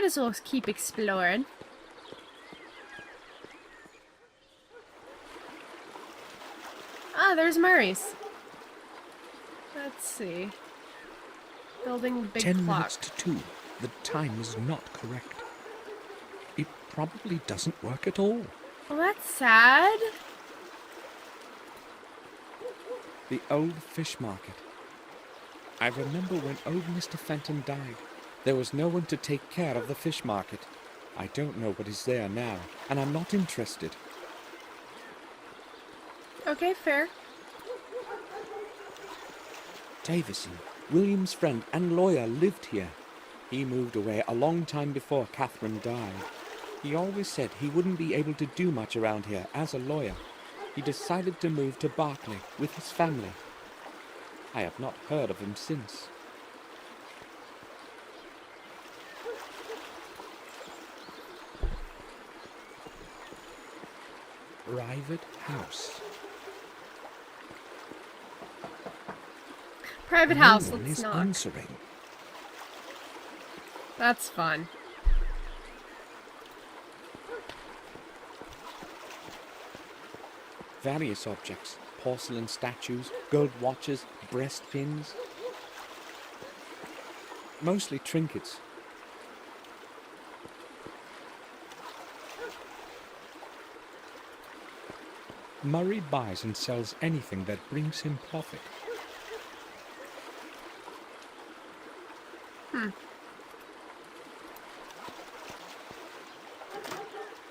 might as well keep exploring. Ah, there's Murray's. Let's see. Building big 10 clock. minutes to 2. The time is not correct. It probably doesn't work at all. Well, that's sad. The old fish market. I remember when old Mr. Fenton died. There was no one to take care of the fish market. I don't know what is there now, and I'm not interested. Okay, fair. Davison, William's friend and lawyer, lived here. He moved away a long time before Catherine died. He always said he wouldn't be able to do much around here as a lawyer. He decided to move to Berkeley with his family. I have not heard of him since. Private house. Private No house, one let's is knock. answering. That's fun. Various objects, porcelain statues, gold watches, breast pins. Mostly trinkets. Murray buys and sells anything that brings him profit.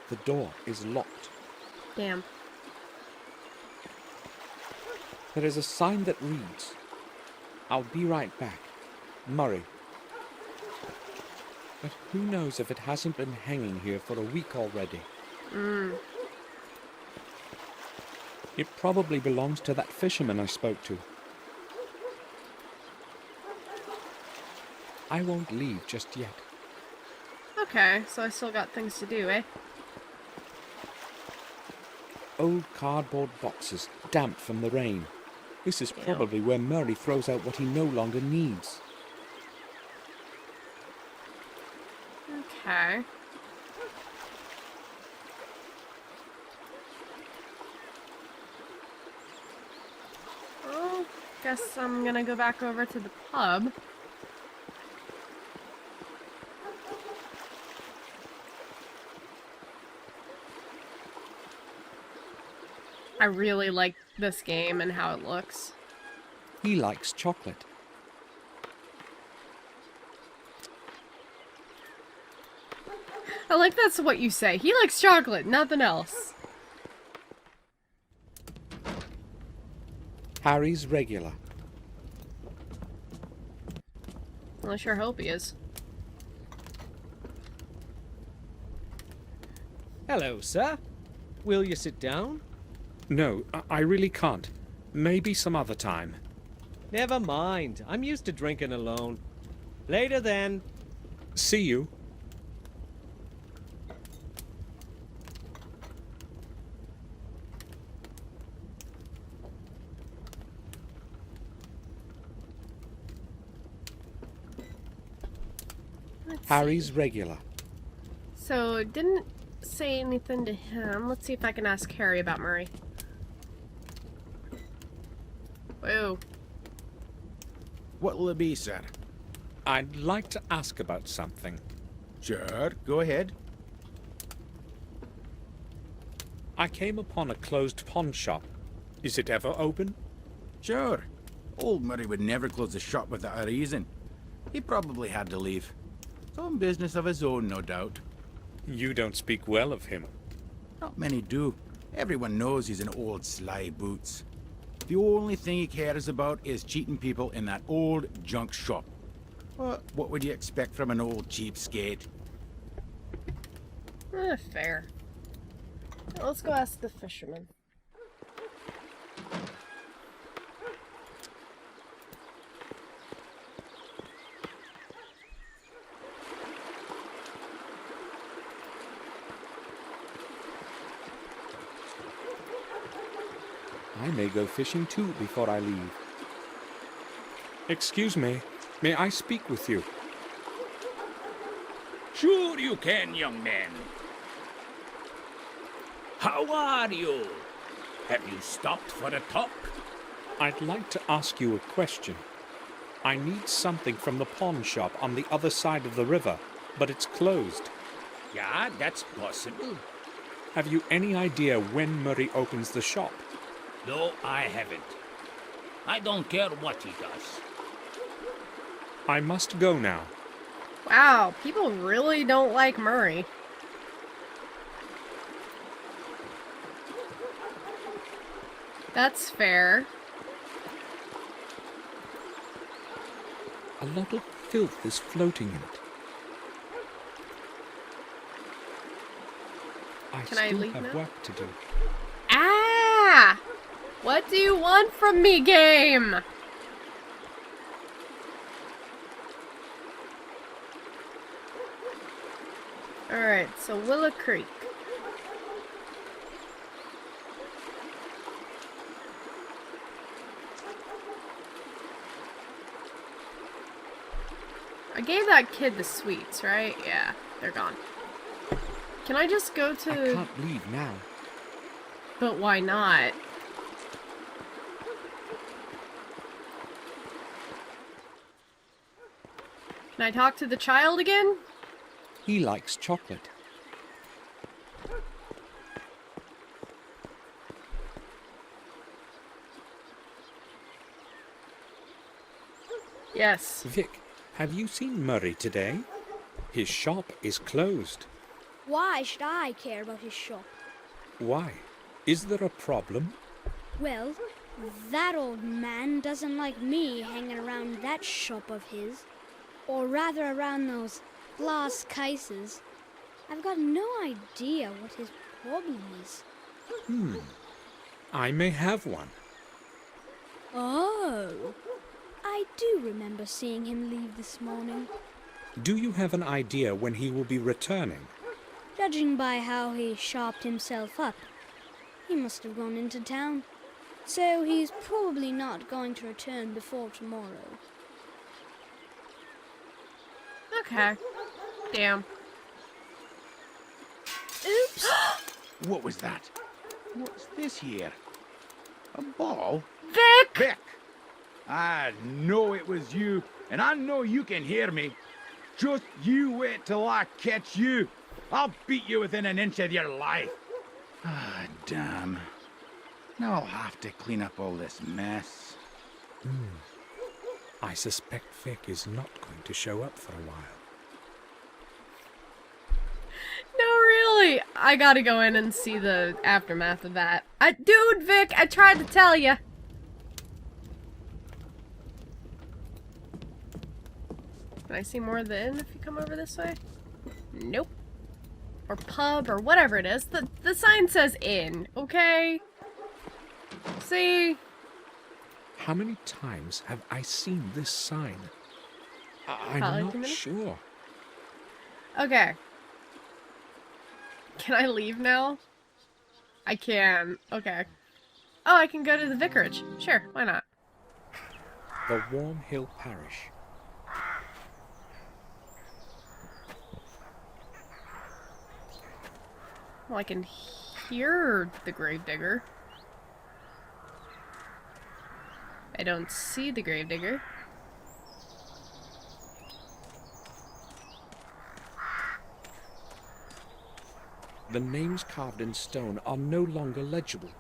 The door is locked. Damn. There is a sign that reads, "I'll be right back, Murray." But who knows if it hasn't been hanging here for a week already. It probably belongs to that fisherman I spoke to. I won't leave just yet. Okay, so I still got things to do, eh? Old cardboard boxes, damp from the rain. This is probably where Murray throws out what he no longer needs. Okay. Well, guess I'm gonna go back over to the pub. I really like this game and how it looks. He likes chocolate. I like that's what you say. He likes chocolate, nothing else. Harry's regular. Well, I sure hope he is. Hello, sir. Will you sit down? No, I really can't. Maybe some other time. Never mind. I'm used to drinking alone. Later then. See you. Let's Harry's see. regular. So, it didn't say anything to him. Let's see if I can ask Harry about Murray. Whoa. What'll it be, sir? I'd like to ask about something. Sure, go ahead. I came upon a closed pawn shop. Is it ever open? Sure. Old Murray would never close the shop without a reason. He probably had to leave. Some business of his own, no doubt. You don't speak well of him. Not many do. Everyone knows he's an old sly boots. The only thing he cares about is cheating people in that old junk shop. What would you expect from an old cheapskate? Fair. Well, let's go ask the fisherman. I may go fishing too before I leave. Excuse me, may I speak with you? Sure you can, young man. How are you? Have you stopped for a talk? I'd like to ask you a question. I need something from the pawn shop on the other side of the river, but it's closed. Yeah, that's possible. Have you any idea when Murray opens the shop? No, I haven't. I don't care what he does. I must go now. Wow, people really don't like Murray. That's fair. A lot of filth is floating in it. Can I still leave have now? work to do. Ah! What do you want from me, game? Alright, so Willow Creek. I gave that kid the sweets, right? Yeah, they're gone. Can I just go I to... can't leave now. But why not? Can I talk to the child again? He likes chocolate. Yes. Vic, have you seen Murray today? His shop is closed. Why should I care about his shop? Why? Is there a problem? Well, that old man doesn't like me hanging around that shop of his. Or rather around those glass cases. I've got no idea what his problem is. I may have one. Oh, I do remember seeing him leave this morning. Do you have an idea when he will be returning? Judging by how he sharpened himself up, he must have gone into town. So he's probably not going to return before tomorrow. Okay. Damn. Oops! What was that? What's this here? A ball? Vic! Vic! I know it was you, and I know you can hear me. Just you wait till I catch you. I'll beat you within an inch of your life. Ah, damn. Now I'll have to clean up all this mess. I suspect Vic is not going to show up for a while. No, really. I gotta go in and see the aftermath of that. Dude, Vic, I tried to tell you. Can I see more of the inn if you come over this way? Nope. Or pub or whatever it is. The sign says inn, okay? See? How many times have I seen this sign? I'm Probably too not many. sure. Okay. Can I leave now? I can. Okay. Oh, I can go to the vicarage. Sure, why not? The Warm Hill Parish. Well, I can hear the gravedigger. I don't see the gravedigger. The names carved in stone are no longer legible.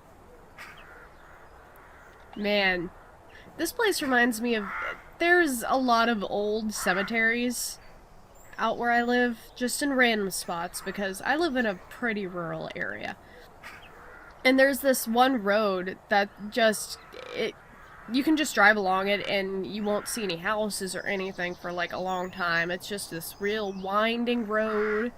Man, this place reminds me of... There's a lot of old cemeteries out where I live, just in random spots, because I live in a pretty rural area. And there's this one road that just... You can just drive along it and you won't see any houses or anything for like a long time. It's just this real winding road.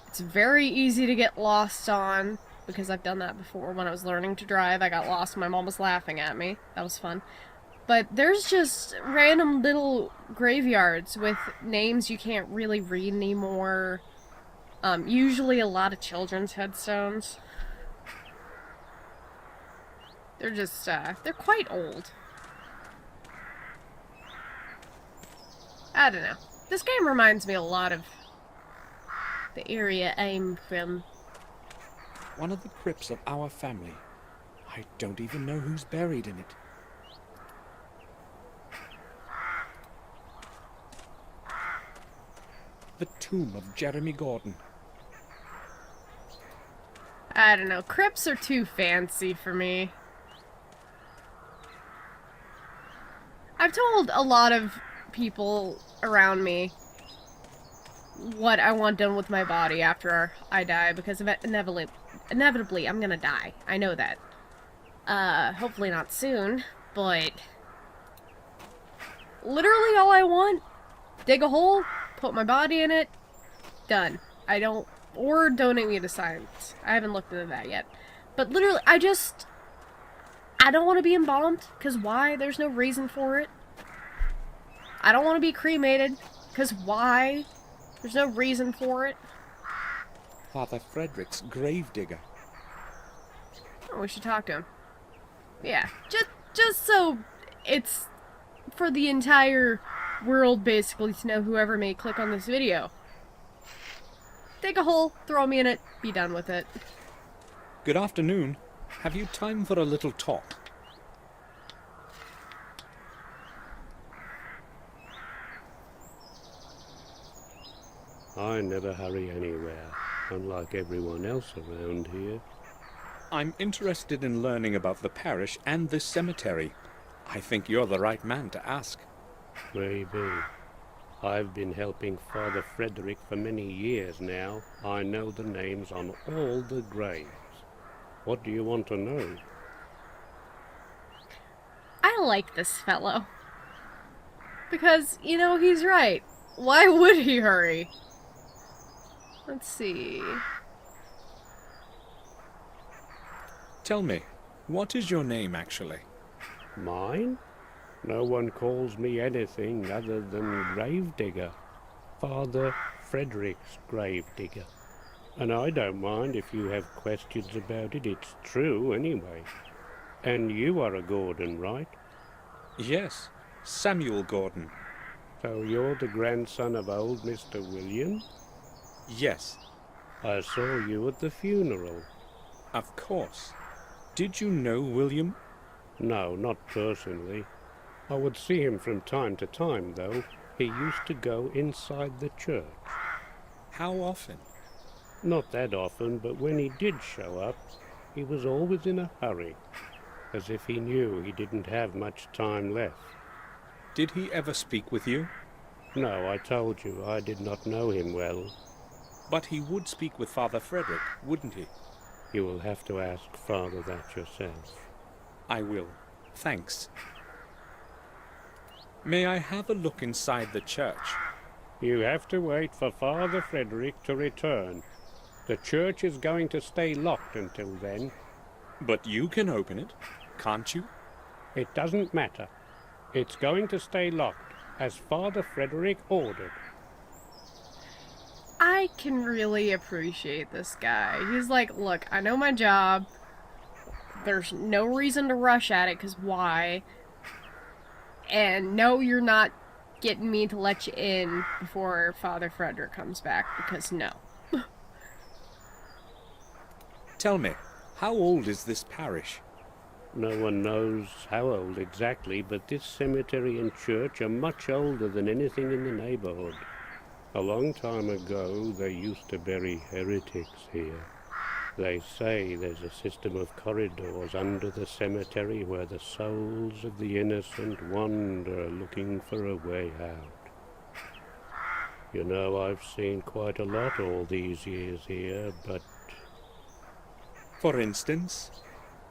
It's very easy to get lost on, because I've done that before. When I was learning to drive, I got lost and my mom was laughing at me. That was fun. But there's just random little graveyards with names you can't really read anymore. Usually a lot of children's headstones. They're just, they're quite old. I don't know. This game reminds me a lot of the area I'm from. One of the crypts of our family. I don't even know who's buried in it. The tomb of Jeremy Gordon. I don't know, crypts are too fancy for me. I've told a lot of people around me what I want done with my body after I die, because inevitably I'm gonna die. I know that. Hopefully not soon, but literally all I want, dig a hole, put my body in it, done. Or donate me to science. I haven't looked into that yet. But literally, I don't want to be embalmed, because why? There's no reason for it. I don't want to be cremated, because why? There's no reason for it. Father Frederick's gravedigger. Oh, we should talk to him. Yeah, just so it's for the entire world, basically, to know whoever may click on this video. Dig a hole, throw me in it, be done with it. Good afternoon. Have you time for a little talk? I never hurry anywhere, unlike everyone else around here. I'm interested in learning about the parish and this cemetery. I think you're the right man to ask. Maybe. I've been helping Father Frederick for many years now. I know the names on all the graves. What do you want to know? I like this fellow. Because, you know, he's right. Why would he hurry? Let's see. Tell me, what is your name actually? Mine? No one calls me anything other than Gravedigger. Father Frederick's Gravedigger. And I don't mind if you have questions about it. It's true, anyway. And you are a Gordon, right? Yes, Samuel Gordon. So you're the grandson of old Mr. William? Yes, I saw you at the funeral. of course. Did you know William? No, not personally. I would see him from time to time, though. He used to go inside the church. How often? Not that often, but when he did show up, he was always in a hurry, as if he knew he didn't have much time left. Did he ever speak with you? No, I told you, I did not know him well. But he would speak with Father Frederick, wouldn't he? You will have to ask Father that yourself. I will. Thanks. May I have a look inside the church? You have to wait for Father Frederick to return. The church is going to stay locked until then. But you can open it, can't you? It doesn't matter. It's going to stay locked, as Father Frederick ordered. I can really appreciate this guy. He's like, look, I know my job. There's no reason to rush at it, because why? And no, you're not getting me to let you in before Father Frederick comes back, because no. Tell me, how old is this parish? No one knows how old exactly, but this cemetery and church are much older than anything in the neighborhood. A long time ago, they used to bury heretics here. They say there's a system of corridors under the cemetery where the souls of the innocent wander looking for a way out. You know, I've seen quite a lot all these years here, but... For instance?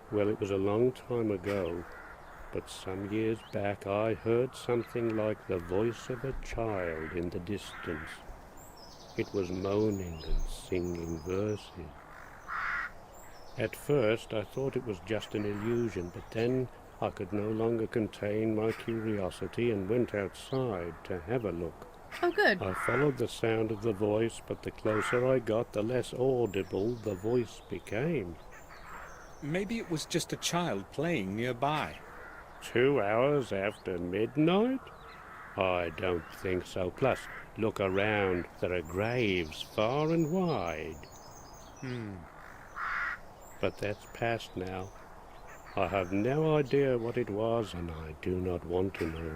Well, it was a long time ago, but some years back I heard something like the voice of a child in the distance. It was moaning and singing verses. At first I thought it was just an illusion, but then I could no longer contain my curiosity and went outside to have a look. Oh, good. I followed the sound of the voice, but the closer I got, the less audible the voice became. Maybe it was just a child playing nearby. 2 hours after midnight? I don't think so. Plus, Look around. There are graves far and wide. But that's past now. I have no idea what it was, and I do not want to know.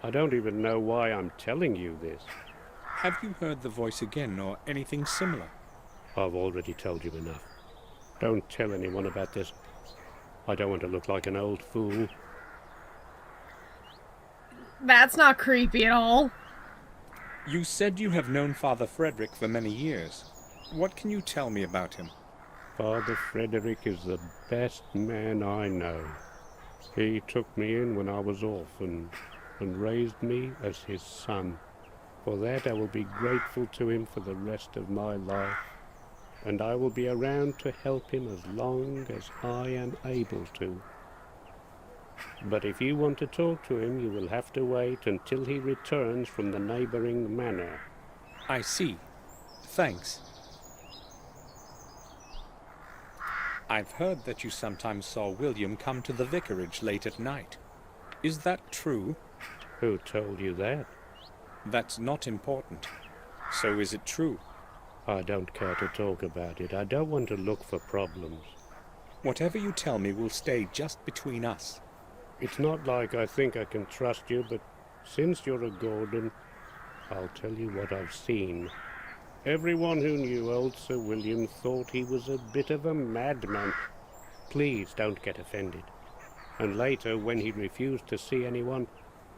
I don't even know why I'm telling you this. Have you heard the voice again, or anything similar? I've already told you enough. Don't tell anyone about this. I don't want to look like an old fool. That's not creepy at all. You said you have known Father Frederick for many years. What can you tell me about him? Father Frederick is the best man I know. He took me in when I was orphaned and raised me as his son. For that I will be grateful to him for the rest of my life, and I will be around to help him as long as I am able to. But if you want to talk to him, you will have to wait until he returns from the neighboring manor. I see. Thanks. I've heard that you sometimes saw William come to the vicarage late at night. Is that true? Who told you that? That's not important. So is it true? I don't care to talk about it. I don't want to look for problems. Whatever you tell me will stay just between us. It's not like I think I can trust you, but since you're a Gordon, I'll tell you what I've seen. Everyone who knew old Sir William thought he was a bit of a madman. Please don't get offended. And later, when he refused to see anyone,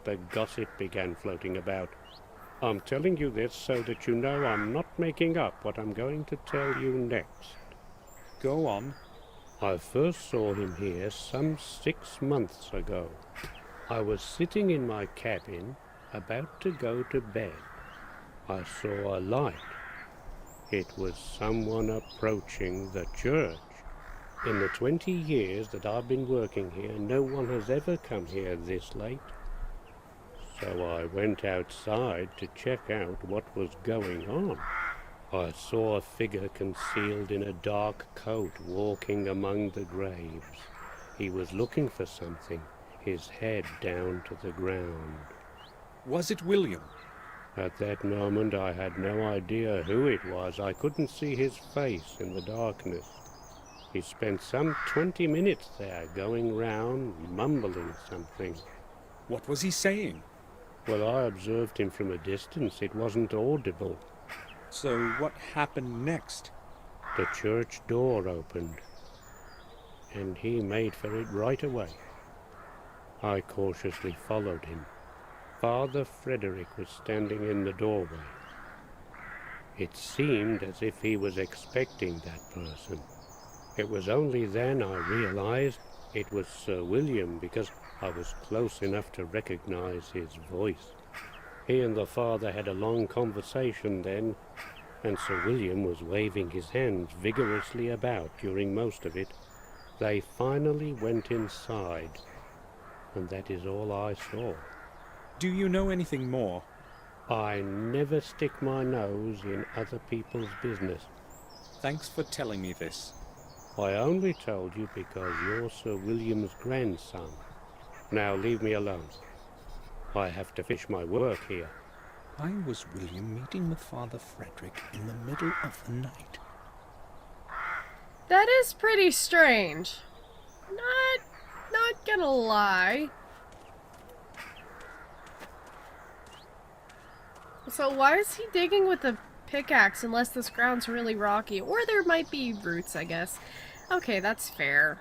the gossip began floating about. I'm telling you this so that you know I'm not making up what I'm going to tell you next. Go on. I first saw him here some 6 months ago. I was sitting in my cabin, about to go to bed. I saw a light. It was someone approaching the church. In the 20 years that I've been working here, no one has ever come here this late. So I went outside to check out what was going on. I saw a figure concealed in a dark coat walking among the graves. He was looking for something, his head down to the ground. Was it William? At that moment I had no idea who it was. I couldn't see his face in the darkness. He spent some 20 minutes there, going round, mumbling something. What was he saying? Well, I observed him from a distance. It wasn't audible. So what happened next? The church door opened, and he made for it right away. I cautiously followed him. Father Frederick was standing in the doorway. It seemed as if he was expecting that person. It was only then I realized it was Sir William, because I was close enough to recognize his voice. He and the father had a long conversation then, and Sir William was waving his hands vigorously about during most of it. They finally went inside, and that is all I saw. Do you know anything more? I never stick my nose in other people's business. Thanks for telling me this. I only told you because you're Sir William's grandson. Now leave me alone. I have to finish my work here. Why was William meeting with Father Frederick in the middle of the night? That is pretty strange. Not gonna lie. So why is he digging with a pickaxe unless this ground's really rocky? Or there might be roots, I guess. Okay, that's fair.